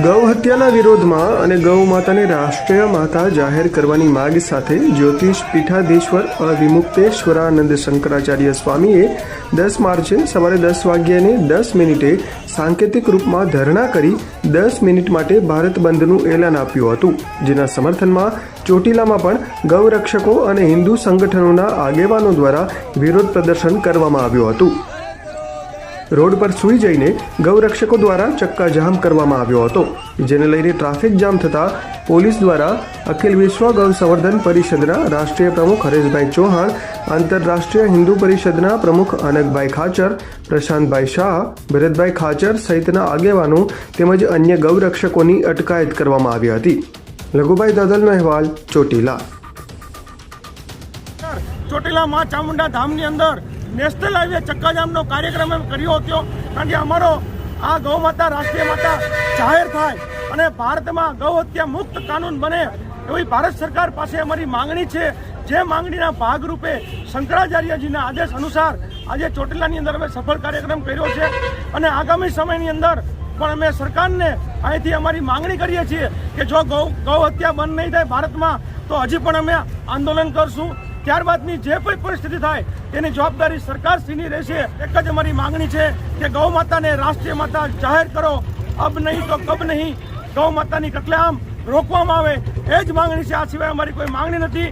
ગૌ હત્યાના વિરોધમાં અને ગૌ માતાને રાષ્ટ્રીય માતા જાહેર કરવાની માગ સાથે જ્યોતિષ પીઠાધીશ્વર વિમુક્તેશ્વરાનંદ શંકરાચાર્ય સ્વામીએ 10 માર્ચે સવારે 10 વાગ્યાને 10 મિનિટે સાંકેતિક રૂપમાં ધરણા કરી 10 મિનિટ માટે ભારત બંધનું એલાન આપ્યું હતું, જેના સમર્થનમાં ચોટીલામાં પણ ગૌરક્ષકો અને હિન્દુ સંગઠનોના આગેવાનો દ્વારા વિરોધ પ્રદર્શન કરવામાં આવ્યું હતું। રોડ પર સૂઈ જઈને ગૌરક્ષકો દ્વારા ચક્કાજામ કરવામાં આવ્યો હતો, જેને લઈને ટ્રાફિક જામ થતાં પોલીસ દ્વારા અખિલ વિશ્વ ગૌ સંવર્ધન પરિષદના રાષ્ટ્રીય પ્રમુખ હરેશભાઈ ચૌહાણ, આંતરરાષ્ટ્રીય હિન્દુ પરિષદના પ્રમુખ અનકભાઈ ખાચર, પ્રશાંતભાઈ શાહ, ભરતભાઈ ખાચર સહિતના આગેવાનો તેમજ અન્ય ગૌરક્ષકોની અટકાયત કરવામાં આવી હતી। લઘુભાઈ દાદલનો અહેવાલ, ચોટીલા। ચોટીલા માં ચામુંડા ધામની અંદર નેશનલ હાઈવે ચક્કાજામનો કાર્યક્રમ કર્યો હતો, કારણ કે અમારો આ ગૌ માતા રાષ્ટ્રીય માતા જાહેર થાય અને ભારતમાં ગૌ હત્યા મુક્ત કાનૂન બને એવી ભારત સરકાર પાસે અમારી માંગણી છે। જે માંગણીના ભાગરૂપે શંકરાચાર્યજીના આદેશ અનુસાર આજે ચોટીલાની અંદર અમે સફળ કાર્યક્રમ કર્યો છે અને આગામી સમયની અંદર પણ અમે સરકારને અહીંથી અમારી માંગણી કરીએ છીએ કે જો ગૌ હત્યા બંધ નહીં થાય ભારતમાં તો હજી પણ અમે આંદોલન કરશું। ત્યારબાદની જે કોઈ પરિસ્થિતિ થાય તેની જવાબદારી સરકારશ્રીની રહેશે। એક જ અમારી માંગણી છે કે ગૌ માતાને રાષ્ટ્રીય માતા જાહેર કરો, અબ નહીં તો કબ નહીં, ગૌ માતાની કતલેઆમ રોકવામાં આવે, એ જ માંગણી છે। આ સિવાય અમારી કોઈ માંગણી નથી।